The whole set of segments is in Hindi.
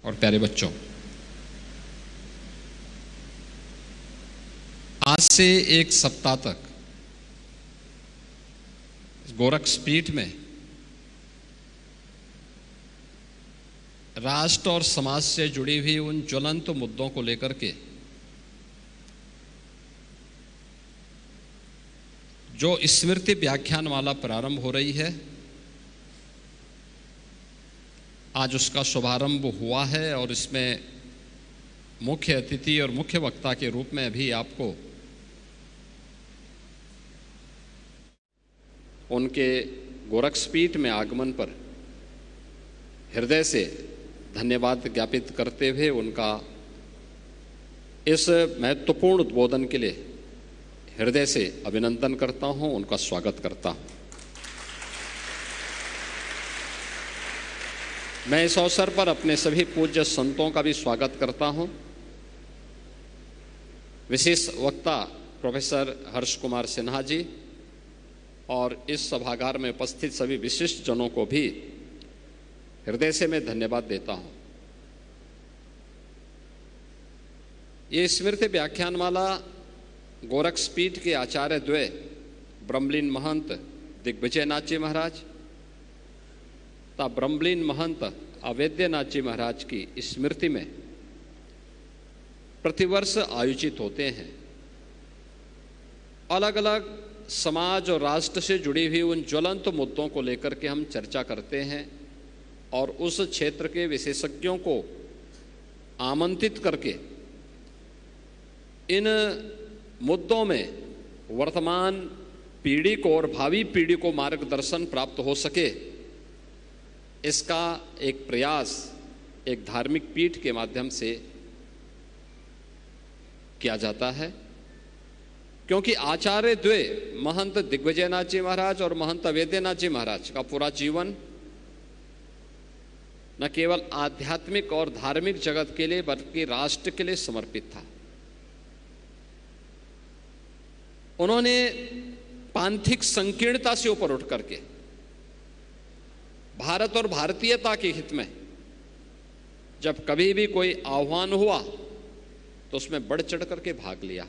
और प्यारे बच्चों, आज से एक सप्ताह तक गोरक्षपीठ में राष्ट्र और समाज से जुड़ी हुई उन ज्वलंत मुद्दों को लेकर के जो स्मृति व्याख्यानमाला प्रारंभ हो रही है, आज उसका शुभारंभ हुआ है और इसमें मुख्य अतिथि और मुख्य वक्ता के रूप में अभी आपको उनके गोरक्षपीठ में आगमन पर हृदय से धन्यवाद ज्ञापित करते हुए उनका इस महत्वपूर्ण उद्बोधन के लिए हृदय से अभिनंदन करता हूं, उनका स्वागत करता हूं। मैं इस अवसर पर अपने सभी पूज्य संतों का भी स्वागत करता हूं। विशेष वक्ता प्रोफेसर हर्ष कुमार सिन्हा जी और इस सभागार में उपस्थित सभी विशिष्ट जनों को भी हृदय से मैं धन्यवाद देता हूं। ये स्मृति व्याख्यानमाला गोरक्षपीठ के आचार्य द्वय ब्रह्मलीन महंत दिग्विजयनाथ जी महाराज तथा ब्रह्मलीन महंत अवैद्यनाथ जी महाराज की स्मृति में प्रतिवर्ष आयोजित होते हैं। अलग अलग समाज और राष्ट्र से जुड़ी हुई उन ज्वलंत मुद्दों को लेकर के हम चर्चा करते हैं और उस क्षेत्र के विशेषज्ञों को आमंत्रित करके इन मुद्दों में वर्तमान पीढ़ी को और भावी पीढ़ी को मार्गदर्शन प्राप्त हो सके, इसका एक प्रयास एक धार्मिक पीठ के माध्यम से किया जाता है। क्योंकि आचार्य द्वय महंत दिग्विजयनाथ जी महाराज और महंत अवैद्यनाथ जी महाराज का पूरा जीवन न केवल आध्यात्मिक और धार्मिक जगत के लिए बल्कि राष्ट्र के लिए समर्पित था। उन्होंने पांथिक संकीर्णता से ऊपर उठ करके भारत और भारतीयता के हित में जब कभी भी कोई आह्वान हुआ तो उसमें बढ़ चढ़ करके भाग लिया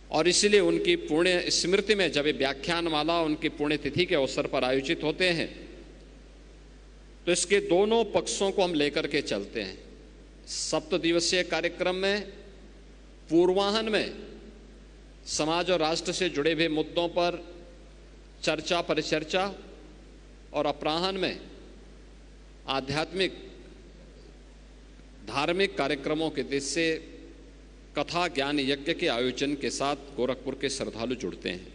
और इसलिए उनकी पुण्य स्मृति में जब व्याख्यानमाला उनकी पुण्यतिथि के अवसर पर आयोजित होते हैं तो इसके दोनों पक्षों को हम लेकर के चलते हैं। 7 दिवसीय कार्यक्रम में पूर्वाह्न में समाज और राष्ट्र से जुड़े हुए मुद्दों पर चर्चा परिचर्चा और अपराह्न में आध्यात्मिक धार्मिक कार्यक्रमों के दृष्टि से कथा ज्ञान यज्ञ के आयोजन के साथ गोरखपुर के श्रद्धालु जुड़ते हैं।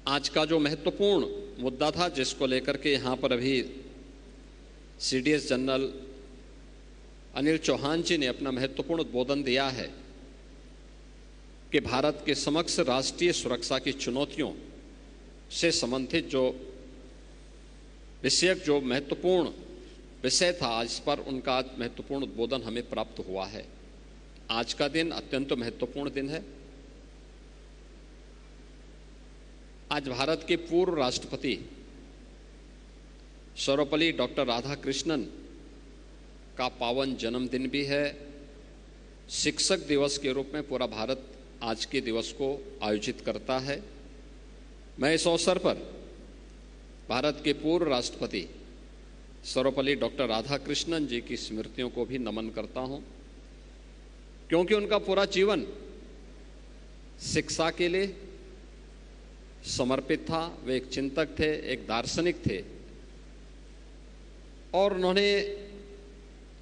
आज का जो महत्वपूर्ण मुद्दा था जिसको लेकर के यहाँ पर अभी सीडीएस जनरल अनिल चौहान जी ने अपना महत्वपूर्ण उद्बोधन दिया है कि भारत के समक्ष राष्ट्रीय सुरक्षा की चुनौतियों से संबंधित जो विषयक जो महत्वपूर्ण विषय था, आज पर उनका महत्वपूर्ण उद्बोधन हमें प्राप्त हुआ है। आज का दिन अत्यंत महत्वपूर्ण दिन है। आज भारत के पूर्व राष्ट्रपति सर्वपल्ली डॉक्टर राधाकृष्णन का पावन जन्मदिन भी है। शिक्षक दिवस के रूप में पूरा भारत आज के दिवस को आयोजित करता है। मैं इस अवसर पर भारत के पूर्व राष्ट्रपति सर्वपल्ली डॉक्टर राधाकृष्णन जी की स्मृतियों को भी नमन करता हूं, क्योंकि उनका पूरा जीवन शिक्षा के लिए समर्पित था। वे एक चिंतक थे, एक दार्शनिक थे और उन्होंने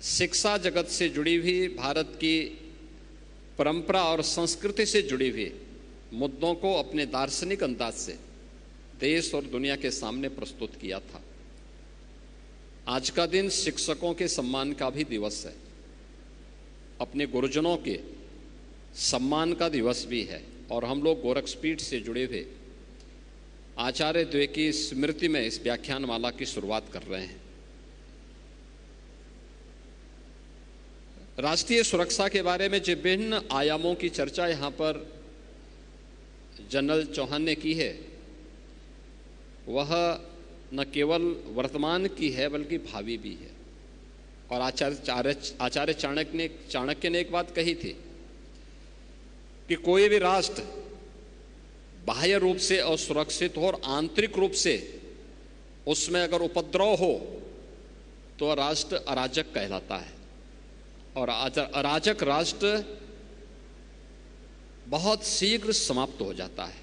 शिक्षा जगत से जुड़ी हुई भारत की परंपरा और संस्कृति से जुड़ी हुई मुद्दों को अपने दार्शनिक अंदाज से देश और दुनिया के सामने प्रस्तुत किया था। आज का दिन शिक्षकों के सम्मान का भी दिवस है, अपने गुरुजनों के सम्मान का दिवस भी है और हम लोग गोरक्षपीठ से जुड़े हुए आचार्य द्वय की स्मृति में इस व्याख्यानमाला की शुरुआत कर रहे हैं। राष्ट्रीय सुरक्षा के बारे में जो विभिन्न आयामों की चर्चा यहाँ पर जनरल चौहान ने की है, वह न केवल वर्तमान की है बल्कि भावी भी है। और आचार्य चाणक्य ने एक बात कही थी कि कोई भी राष्ट्र बाह्य रूप से असुरक्षित हो और आंतरिक रूप से उसमें अगर उपद्रव हो तो राष्ट्र अराजक कहलाता है। और अराजक राष्ट्र बहुत शीघ्र समाप्त हो जाता है।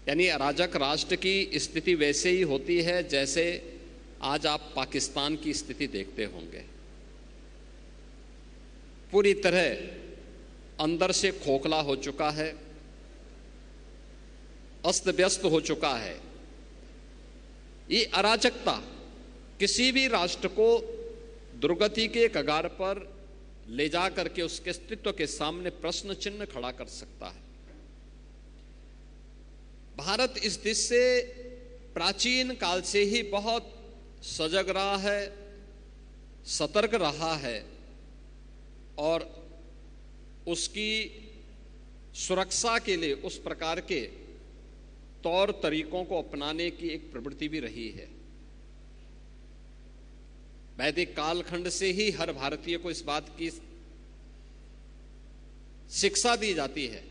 यानी अराजक राष्ट्र की स्थिति वैसे ही होती है जैसे आज आप पाकिस्तान की स्थिति देखते होंगे। पूरी तरह अंदर से खोखला हो चुका है, अस्त व्यस्त हो चुका है। ये अराजकता किसी भी राष्ट्र को दुर्गति के कगार पर ले जा करके उसके अस्तित्व के सामने प्रश्न चिन्ह खड़ा कर सकता है। भारत इस दिश से प्राचीन काल से ही बहुत सजग रहा है, सतर्क रहा है और उसकी सुरक्षा के लिए उस प्रकार के तौर तरीकों को अपनाने की एक प्रवृत्ति भी रही है। वैदिक कालखंड से ही हर भारतीय को इस बात की शिक्षा दी जाती है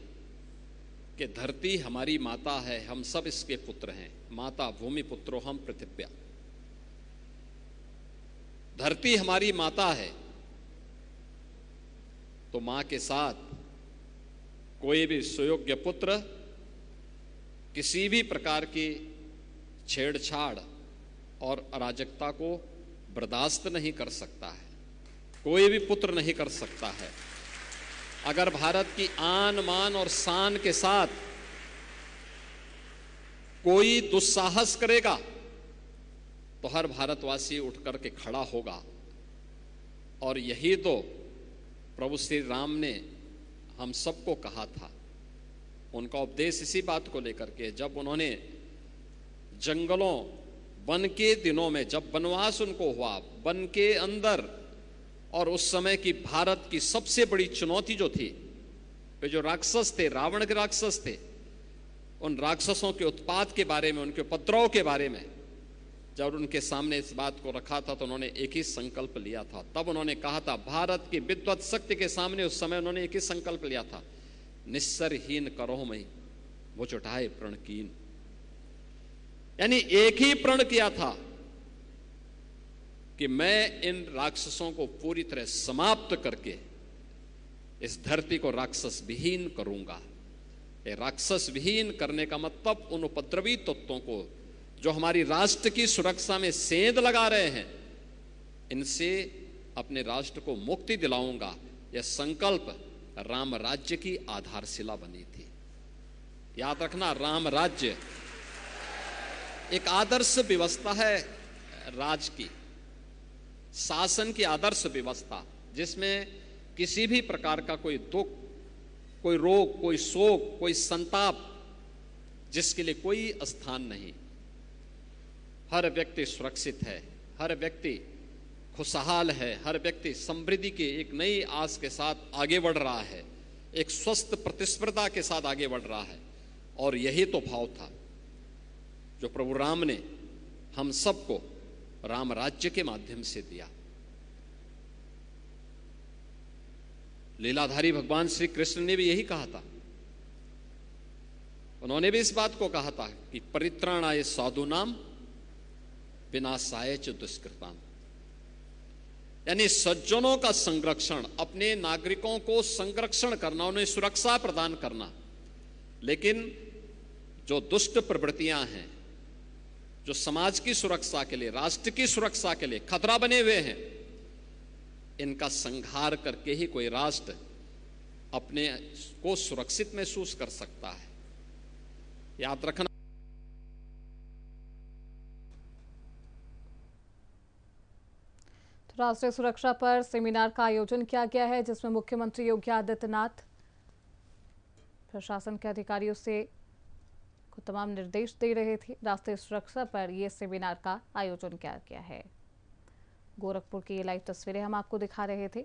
कि धरती हमारी माता है, हम सब इसके पुत्र हैं। माता भूमि पुत्रो हम पृथिव्या। धरती हमारी माता है तो मां के साथ कोई भी सुयोग्य पुत्र किसी भी प्रकार की छेड़छाड़ और अराजकता को बर्दाश्त नहीं कर सकता है। कोई भी पुत्र नहीं कर सकता है। अगर भारत की आन मान और शान के साथ कोई दुस्साहस करेगा तो हर भारतवासी उठ करके खड़ा होगा। और यही तो प्रभु श्री राम ने हम सबको कहा था। उनका उपदेश इसी बात को लेकर के, जब उन्होंने जंगलों वन के दिनों में जब वनवास उनको हुआ, वन के अंदर, और उस समय की भारत की सबसे बड़ी चुनौती जो थी, वे जो राक्षस थे, रावण के राक्षस थे, उन राक्षसों के उत्पात के बारे में, उनके उपद्रव के बारे में जब उनके सामने इस बात को रखा था तो उन्होंने एक ही संकल्प लिया था। तब उन्होंने कहा था, भारत की विद्वत शक्ति के सामने उस समय उन्होंने एक ही संकल्प लिया था, निस्सरहीन करो मई वो चुटाए प्रण कीन। यानी एक ही प्रण किया था कि मैं इन राक्षसों को पूरी तरह समाप्त करके इस धरती को राक्षस विहीन करूंगा। ये राक्षस विहीन करने का मतलब उन उपद्रवी तत्वों को जो हमारी राष्ट्र की सुरक्षा में सेंध लगा रहे हैं, इनसे अपने राष्ट्र को मुक्ति दिलाऊंगा। यह संकल्प राम राज्य की आधारशिला बनी थी। याद रखना, राम राज्य एक आदर्श व्यवस्था है, राज की, शासन की आदर्श व्यवस्था, जिसमें किसी भी प्रकार का कोई दुख, कोई रोग, कोई शोक, कोई संताप, जिसके लिए कोई स्थान नहीं। हर व्यक्ति सुरक्षित है, हर व्यक्ति खुशहाल है, हर व्यक्ति समृद्धि की एक नई आस के साथ आगे बढ़ रहा है, एक स्वस्थ प्रतिस्पर्धा के साथ आगे बढ़ रहा है। और यही तो भाव था जो प्रभु राम ने हम सबको राम राज्य के माध्यम से दिया। लीलाधारी भगवान श्री कृष्ण ने भी यही कहा था। उन्होंने भी इस बात को कहा था कि परित्राणाय साधूनाम विनाशाय च दुष्कृताम। यानी सज्जनों का संरक्षण, अपने नागरिकों को संरक्षण करना, उन्हें सुरक्षा प्रदान करना। लेकिन जो दुष्ट प्रवृत्तियां हैं, जो समाज की सुरक्षा के लिए, राष्ट्र की सुरक्षा के लिए खतरा बने हुए हैं, इनका संहार करके ही कोई राष्ट्र अपने को सुरक्षित महसूस कर सकता है। याद रखना। राष्ट्रीय सुरक्षा पर सेमिनार का आयोजन किया गया है, जिसमें मुख्यमंत्री योगी आदित्यनाथ प्रशासन के अधिकारियों से को तमाम निर्देश दे रहे थे। राष्ट्रीय सुरक्षा पर यह सेमिनार का आयोजन किया गया है। गोरखपुर की ये लाइव तस्वीरें हम आपको दिखा रहे थे।